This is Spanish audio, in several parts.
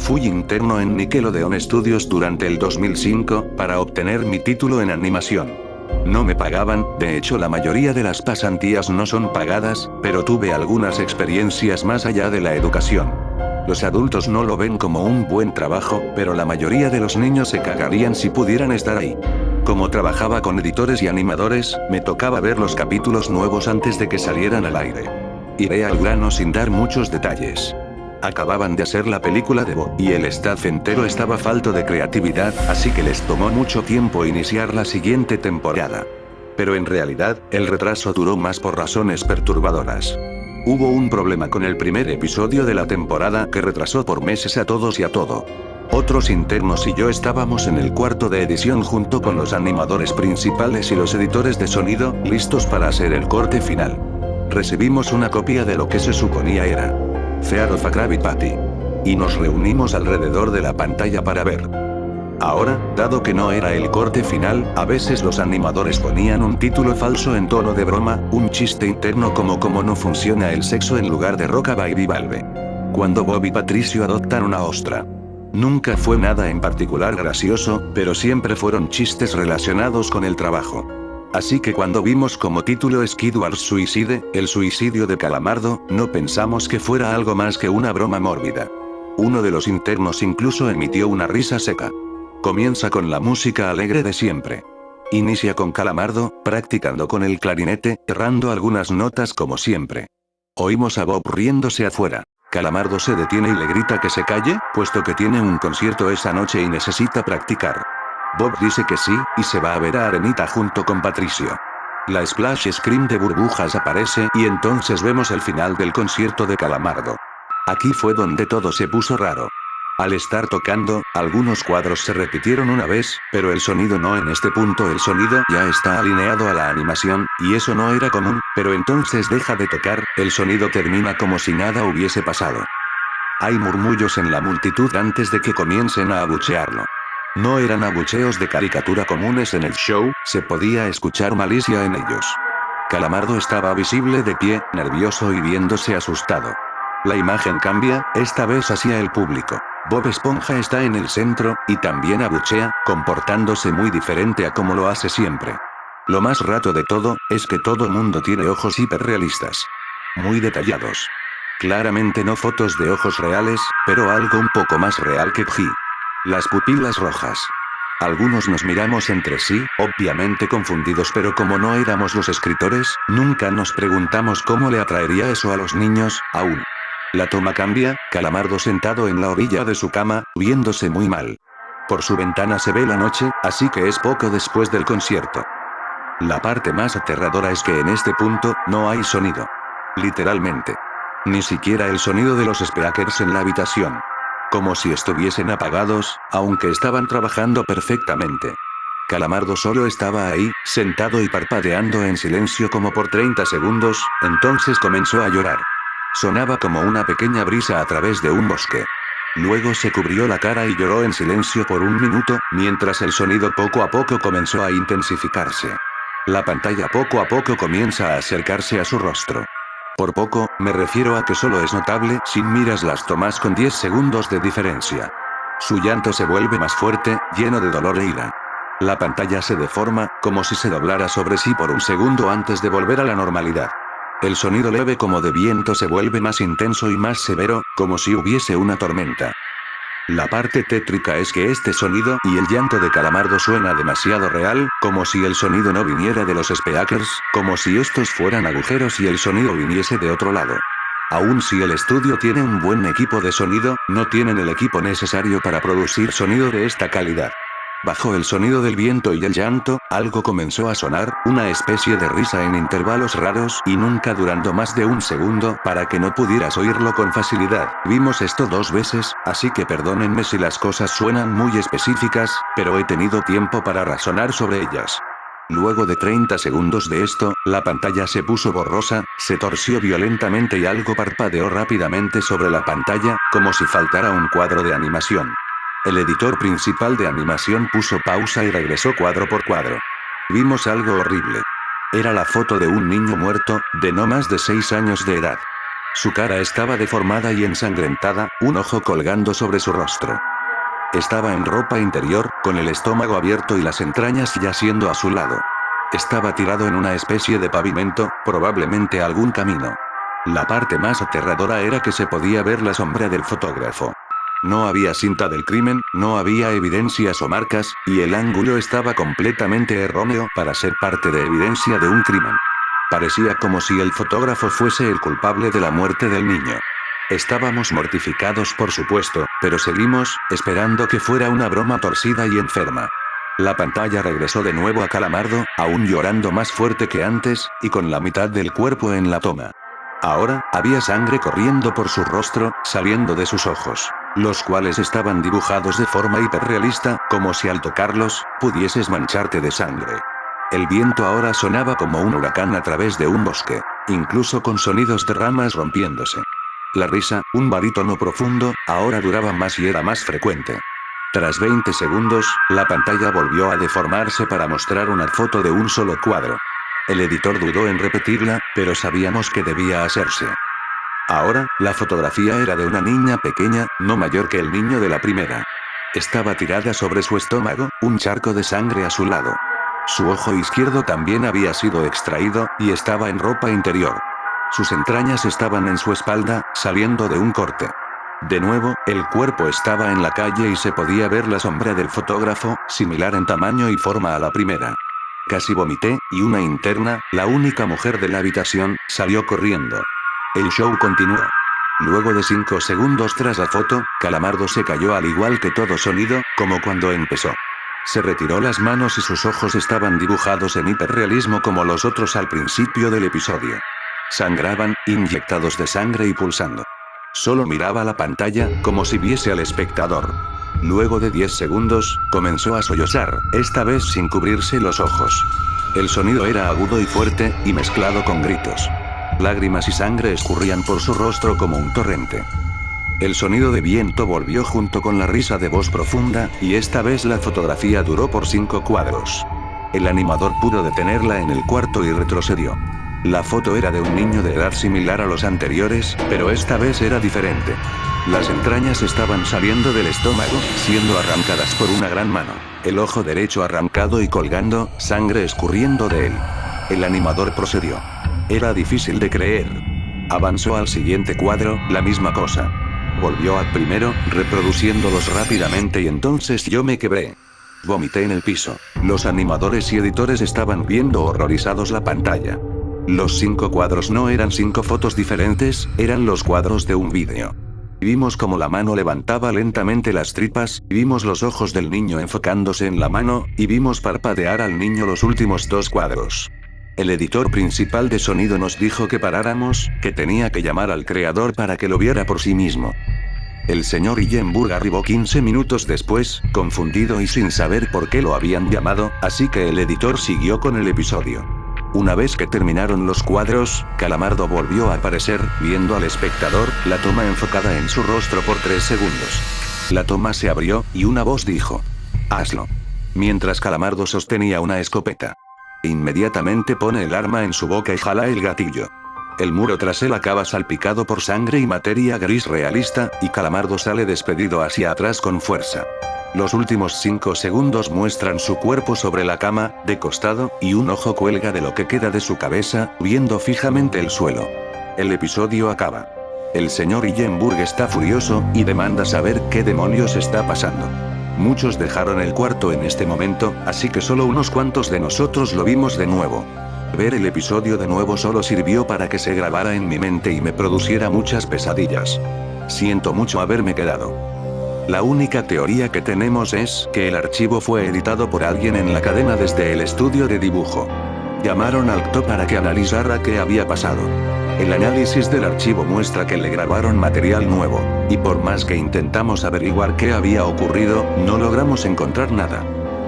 Fui interno en Nickelodeon Studios durante el 2005, para obtener mi título en animación. No me pagaban, de hecho la mayoría de las pasantías no son pagadas, pero tuve algunas experiencias más allá de la educación. Los adultos no lo ven como un buen trabajo, pero la mayoría de los niños se cagarían si pudieran estar ahí. Como trabajaba con editores y animadores, me tocaba ver los capítulos nuevos antes de que salieran al aire. Iré al grano sin dar muchos detalles. Acababan de hacer la película de Bob, y el staff entero estaba falto de creatividad, así que les tomó mucho tiempo iniciar la siguiente temporada. Pero en realidad, el retraso duró más por razones perturbadoras. Hubo un problema con el primer episodio de la temporada que retrasó por meses a todos y a todo. Otros internos y yo estábamos en el cuarto de edición junto con los animadores principales y los editores de sonido, listos para hacer el corte final. Recibimos una copia de lo que se suponía era Fear of a Krabby Patty. Y nos reunimos alrededor de la pantalla para ver. Ahora, dado que no era el corte final, a veces los animadores ponían un título falso en tono de broma, un chiste interno como cómo no funciona el sexo en lugar de Roca Baby Valve. Cuando Bob y Patricio adoptan una ostra. Nunca fue nada en particular gracioso, pero siempre fueron chistes relacionados con el trabajo. Así que cuando vimos como título Squidward's Suicide, el suicidio de Calamardo, no pensamos que fuera algo más que una broma mórbida. Uno de los internos incluso emitió una risa seca. Comienza con la música alegre de siempre. Inicia con Calamardo, practicando con el clarinete, errando algunas notas como siempre. Oímos a Bob riéndose afuera. Calamardo se detiene y le grita que se calle, puesto que tiene un concierto esa noche y necesita practicar. Bob dice que sí, y se va a ver a Arenita junto con Patricio. La splash screen de burbujas aparece y entonces vemos el final del concierto de Calamardo. Aquí fue donde todo se puso raro. Al estar tocando, algunos cuadros se repitieron una vez, pero el sonido no. En este punto el sonido ya está alineado a la animación, y eso no era común, pero entonces deja de tocar, el sonido termina como si nada hubiese pasado. Hay murmullos en la multitud antes de que comiencen a abuchearlo. No eran abucheos de caricatura comunes en el show, se podía escuchar malicia en ellos. Calamardo estaba visible de pie, nervioso y viéndose asustado. La imagen cambia, esta vez hacia el público. Bob Esponja está en el centro, y también abuchea, comportándose muy diferente a como lo hace siempre. Lo más rato de todo, es que todo mundo tiene ojos hiperrealistas. Muy detallados. Claramente no fotos de ojos reales, pero algo un poco más real que Pji. Las pupilas rojas. Algunos nos miramos entre sí, obviamente confundidos, pero como no éramos los escritores, nunca nos preguntamos cómo le atraería eso a los niños, aún. La toma cambia, Calamardo sentado en la orilla de su cama, viéndose muy mal. Por su ventana se ve la noche, así que es poco después del concierto. La parte más aterradora es que en este punto, no hay sonido. Literalmente. Ni siquiera el sonido de los speakers en la habitación. Como si estuviesen apagados, aunque estaban trabajando perfectamente. Calamardo solo estaba ahí, sentado y parpadeando en silencio como por 30 segundos, entonces comenzó a llorar. Sonaba como una pequeña brisa a través de un bosque. Luego se cubrió la cara y lloró en silencio por un minuto, mientras el sonido poco a poco comenzó a intensificarse. La pantalla poco a poco comienza a acercarse a su rostro. Por poco, me refiero a que solo es notable si miras las tomas con 10 segundos de diferencia. Su llanto se vuelve más fuerte, lleno de dolor e ira. La pantalla se deforma, como si se doblara sobre sí por un segundo antes de volver a la normalidad. El sonido leve como de viento se vuelve más intenso y más severo, como si hubiese una tormenta. La parte tétrica es que este sonido y el llanto de Calamardo suena demasiado real, como si el sonido no viniera de los speakers, como si estos fueran agujeros y el sonido viniese de otro lado. Aun si el estudio tiene un buen equipo de sonido, no tienen el equipo necesario para producir sonido de esta calidad. Bajo el sonido del viento y el llanto, algo comenzó a sonar, una especie de risa en intervalos raros y nunca durando más de un segundo, para que no pudieras oírlo con facilidad. Vimos esto 2 veces, así que perdónenme si las cosas suenan muy específicas, pero he tenido tiempo para razonar sobre ellas. Luego de 30 segundos de esto, la pantalla se puso borrosa, se torció violentamente y algo parpadeó rápidamente sobre la pantalla, como si faltara un cuadro de animación. El editor principal de animación puso pausa y regresó cuadro por cuadro. Vimos algo horrible. Era la foto de un niño muerto, de no más de 6 años de edad. Su cara estaba deformada y ensangrentada, un ojo colgando sobre su rostro. Estaba en ropa interior, con el estómago abierto y las entrañas yaciendo a su lado. Estaba tirado en una especie de pavimento, probablemente algún camino. La parte más aterradora era que se podía ver la sombra del fotógrafo. No había cinta del crimen, no había evidencias o marcas, y el ángulo estaba completamente erróneo para ser parte de evidencia de un crimen. Parecía como si el fotógrafo fuese el culpable de la muerte del niño. Estábamos mortificados, por supuesto, pero seguimos, esperando que fuera una broma torcida y enferma. La pantalla regresó de nuevo a Calamardo, aún llorando más fuerte que antes, y con la mitad del cuerpo en la toma. Ahora, había sangre corriendo por su rostro, saliendo de sus ojos, los cuales estaban dibujados de forma hiperrealista, como si al tocarlos, pudieses mancharte de sangre. El viento ahora sonaba como un huracán a través de un bosque, incluso con sonidos de ramas rompiéndose. La risa, un barítono profundo, ahora duraba más y era más frecuente. Tras 20 segundos, la pantalla volvió a deformarse para mostrar una foto de un solo cuadro. El editor dudó en repetirla, pero sabíamos que debía hacerse. Ahora, la fotografía era de una niña pequeña, no mayor que el niño de la primera. Estaba tirada sobre su estómago, un charco de sangre a su lado. Su ojo izquierdo también había sido extraído, y estaba en ropa interior. Sus entrañas estaban en su espalda, saliendo de un corte. De nuevo, el cuerpo estaba en la calle y se podía ver la sombra del fotógrafo, similar en tamaño y forma a la primera. Casi vomité, y una interna, la única mujer de la habitación, salió corriendo. El show continuó. Luego de 5 segundos tras la foto, Calamardo se cayó al igual que todo sonido, como cuando empezó. Se retiró las manos y sus ojos estaban dibujados en hiperrealismo como los otros al principio del episodio. Sangraban, inyectados de sangre y pulsando. Solo miraba la pantalla, como si viese al espectador. Luego de 10 segundos, comenzó a sollozar, esta vez sin cubrirse los ojos. El sonido era agudo y fuerte, y mezclado con gritos. Lágrimas y sangre escurrían por su rostro como un torrente. El sonido de viento volvió junto con la risa de voz profunda, y esta vez la fotografía duró por 5 cuadros. El animador pudo detenerla en el cuarto y retrocedió. La foto era de un niño de edad similar a los anteriores, pero esta vez era diferente. Las entrañas estaban saliendo del estómago, siendo arrancadas por una gran mano. El ojo derecho arrancado y colgando, sangre escurriendo de él. El animador procedió. Era difícil de creer. Avanzó al siguiente cuadro, la misma cosa. Volvió al primero, reproduciéndolos rápidamente y entonces yo me quebré. Vomité en el piso. Los animadores y editores estaban viendo horrorizados la pantalla. Los 5 cuadros no eran 5 fotos diferentes, eran los cuadros de un vídeo. Vimos cómo la mano levantaba lentamente las tripas, vimos los ojos del niño enfocándose en la mano, y vimos parpadear al niño los últimos 2 cuadros. El editor principal de sonido nos dijo que paráramos, que tenía que llamar al creador para que lo viera por sí mismo. El señor Illenburg arribó 15 minutos después, confundido y sin saber por qué lo habían llamado, así que el editor siguió con el episodio. Una vez que terminaron los cuadros, Calamardo volvió a aparecer, viendo al espectador, la toma enfocada en su rostro por 3 segundos. La toma se abrió, y una voz dijo: «Hazlo». Mientras Calamardo sostenía una escopeta. Inmediatamente pone el arma en su boca y jala el gatillo. El muro tras él acaba salpicado por sangre y materia gris realista, y Calamardo sale despedido hacia atrás con fuerza. Los últimos 5 segundos muestran su cuerpo sobre la cama, de costado, y un ojo cuelga de lo que queda de su cabeza, viendo fijamente el suelo. El episodio acaba. El señor Illenburg está furioso, y demanda saber qué demonios está pasando. Muchos dejaron el cuarto en este momento, así que solo unos cuantos de nosotros lo vimos de nuevo. Ver el episodio de nuevo solo sirvió para que se grabara en mi mente y me produciera muchas pesadillas. Siento mucho haberme quedado. La única teoría que tenemos es que el archivo fue editado por alguien en la cadena desde el estudio de dibujo. Llamaron al CTO para que analizara qué había pasado. El análisis del archivo muestra que le grabaron material nuevo, y por más que intentamos averiguar qué había ocurrido, no logramos encontrar nada.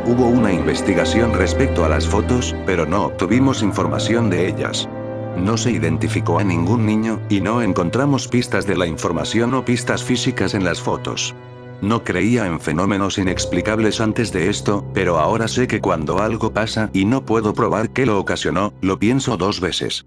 Hubo una investigación respecto a las fotos, pero no obtuvimos información de ellas. No se identificó a ningún niño, y no encontramos pistas de la información o pistas físicas en las fotos. No creía en fenómenos inexplicables antes de esto, pero ahora sé que cuando algo pasa y no puedo probar qué lo ocasionó, lo pienso 2 veces.